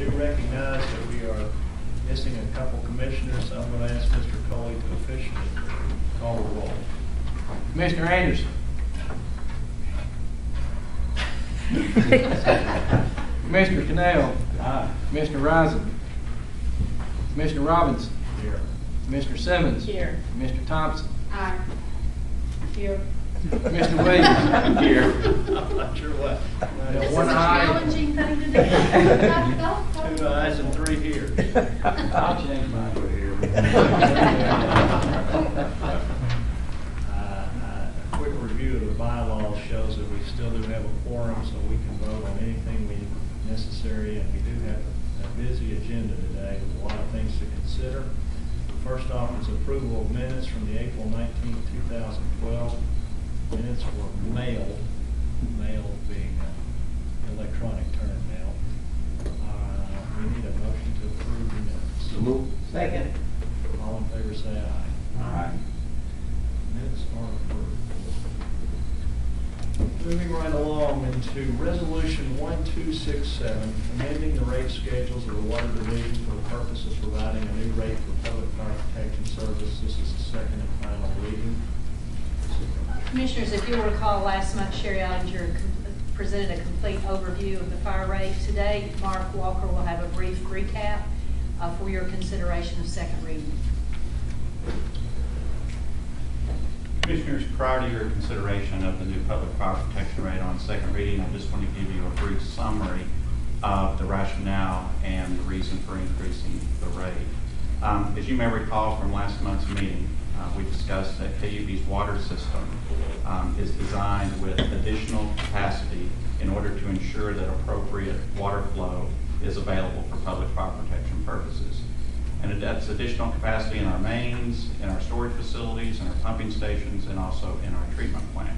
do recognize that we are missing a couple commissioners, so I'm going to ask Mr. Coley to officially call the roll. Commissioner Anderson. Commissioner Cannell. Aye. Commissioner Rising. Commissioner Robinson. Here. Commissioner Simmons. Here. Commissioner Thompson. Aye. Here. Commissioner Williams. Here. I'm not sure what. This is One a eye. challenging thing to do. Two ayes and three here. I'll change mine. A quick review of the bylaws shows that we still do have a quorum, so we can vote on anything necessary, and we do have a busy agenda today with a lot of things to consider. First off is approval of minutes from the April 19, 2012. Minutes were mailed being an electronic term now. We need a motion to approve the minutes. Second. All in favor say aye. Aye. Minutes are approved. Moving right along into Resolution 1267, amending the rate schedules of the Water Division for the purpose of providing a new rate for public fire protection service. This is the second and final reading. Commissioners, if you'll recall, last month Sherry Ottinger presented a complete overview of the fire rate. Today, Mark Walker will have a brief recap for your consideration of second reading. Commissioners, prior to your consideration of the new public fire protection rate on second reading, I just want to give you a brief summary of the rationale and the reason for increasing the rate. As you may recall from last month's meeting, we discussed that KUB's water system is designed with additional capacity in order to ensure that appropriate water flow is available for public fire protection purposes. And that's additional capacity in our mains, in our storage facilities, in our pumping stations, and also in our treatment plant.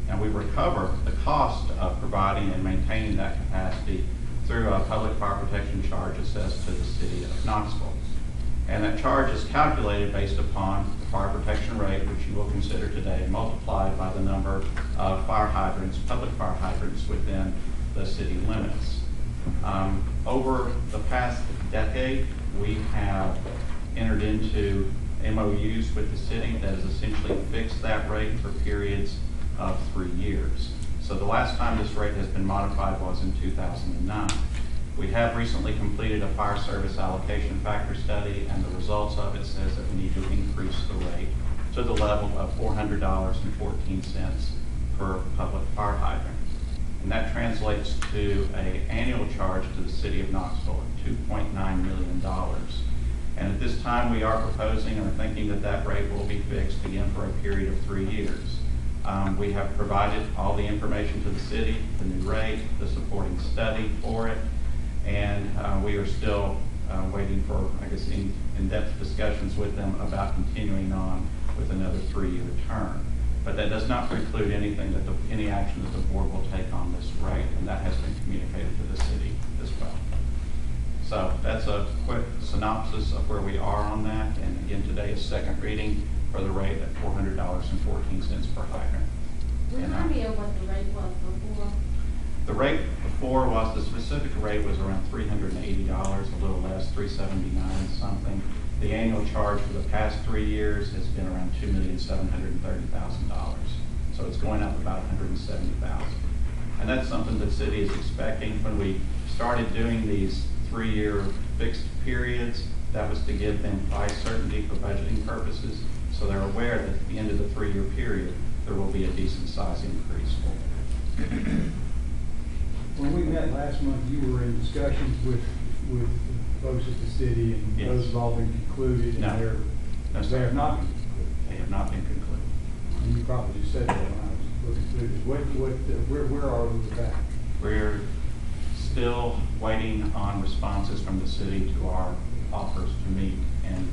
And we recover the cost of providing and maintaining that capacity through a public fire protection charge assessed to the city of Knoxville. And that charge is calculated based upon the fire protection rate, which you will consider today, multiplied by the number of fire hydrants, public fire hydrants within the city limits. Over the past decade, we have entered into MOUs with the city that has essentially fixed that rate for periods of 3 years. So the last time this rate has been modified was in 2009. We have recently completed a fire service allocation factor study, and the results of it says that we need to increase the rate to the level of $400.14 per public fire hydrant. And that translates to an annual charge to the city of Knoxville of $2.9 million. And at this time, we are proposing or thinking that that rate will be fixed again for a period of 3 years. We have provided all the information to the city, the new rate, the supporting study for it, and we are still waiting for, I guess, in-depth discussions with them about continuing on with another 3-year term. But that does not preclude anything that any action that the board will take on this rate, and that has been communicated to the city as well. So that's a quick synopsis of where we are on that. And again, today is second reading for the rate at $400.14 per hydrant. Remind me of what the rate was before. The rate before the specific rate was around $380, a little less, $379 something. The annual charge for the past 3 years has been around $2,730,000. So it's going up about $170,000. And that's something the city is expecting. When we started doing these 3-year fixed periods, that was to give them price certainty for budgeting purposes. So they're aware that at the end of the 3-year period, there will be a decent size increase for them. When we met last month, you were in discussions with folks at the city, and Yes. those have all been concluded. No. And they have not been concluded. They have not been concluded. And you probably just said that when I was looking through this. Where are we with that? We're still waiting on responses from the city to our offers to meet and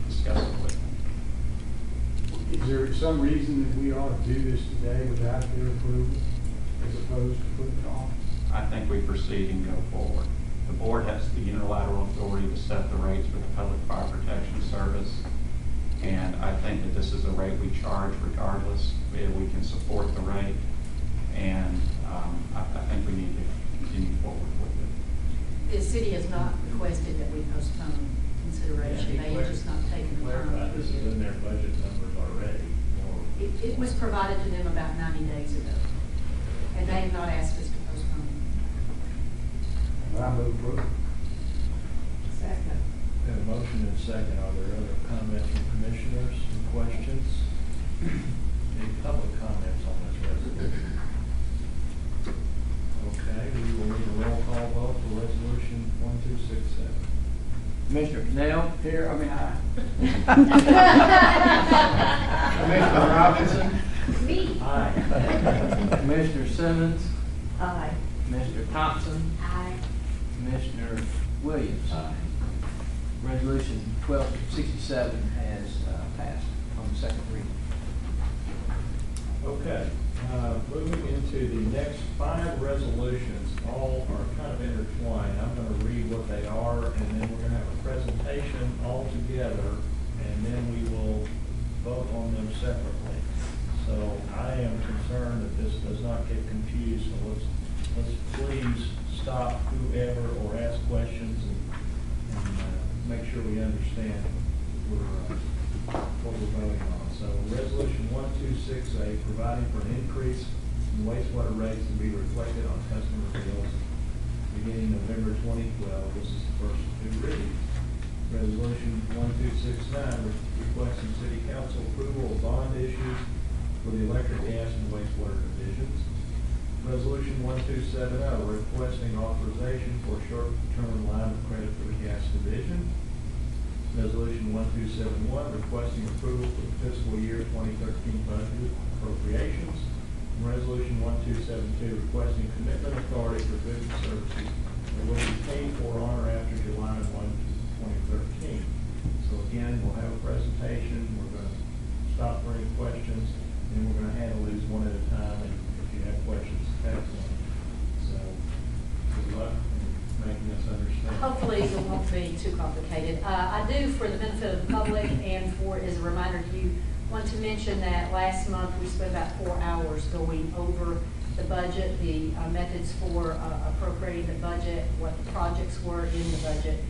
discuss it with them. Is there some reason that we ought to do this today without their approval, as opposed to putting it on? I think we proceed and go forward. The board has the unilateral authority to set the rates for the Public Fire Protection Service, and I think that this is a rate we charge regardless. We can support the rate, and I think we need to continue forward with it. The city has not requested that we postpone consideration, Yeah, they have just not taken the Clarify, time. this is in their budget numbers already. It was provided to them about 90 days ago, and they have not asked us to postpone. I move for it. Second. We have a motion and second. Are there other comments from commissioners and questions? Any public comments on this resolution? Okay, we will need a roll call vote for resolution 1267. Commissioner Cannell? Here, aye. Commissioner Robinson? Me. Aye. Commissioner Simmons? Aye. Commissioner Thompson? Aye. Commissioner Williams? Aye. Resolution 1267 has passed on the second reading. Okay, moving into the next 5 resolutions, all are kind of intertwined. I'm going to read what they are, and then we're going to have a presentation all together, and then we will vote on them separately. So I am concerned that this does not get confused, so let's please stop whoever or ask questions and make sure we understand what we're voting on. So resolution 1268, providing for an increase in wastewater rates to be reflected on customer bills beginning November 2012. This is the first of 2 readings. Resolution 1269, requesting city council approval of bond issues for the electric, gas, and wastewater divisions. Resolution 1270, requesting authorization for short-term line of credit for the gas division. Resolution 1271, requesting approval for the fiscal year 2013 budget appropriations. And Resolution 1272, requesting commitment authority for goods and services that will be paid for on or after July 1, 2013. So again, we'll have a presentation. We're going to stop for any questions, and we're going to handle these one at a time. And if you have questions, ask them. So good luck in making us understand. Hopefully, it won't be too complicated. I do, for the benefit of the public and as a reminder to you, want to mention that last month we spent about 4 hours going over the budget, the methods for appropriating the budget, what the projects were in the budget.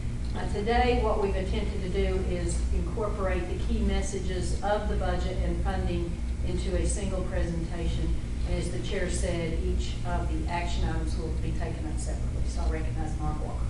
Today, what we've attempted to do is incorporate the key messages of the budget and funding into a single presentation. And as the chair said, each of the action items will be taken up separately. So I recognize Mark Walker.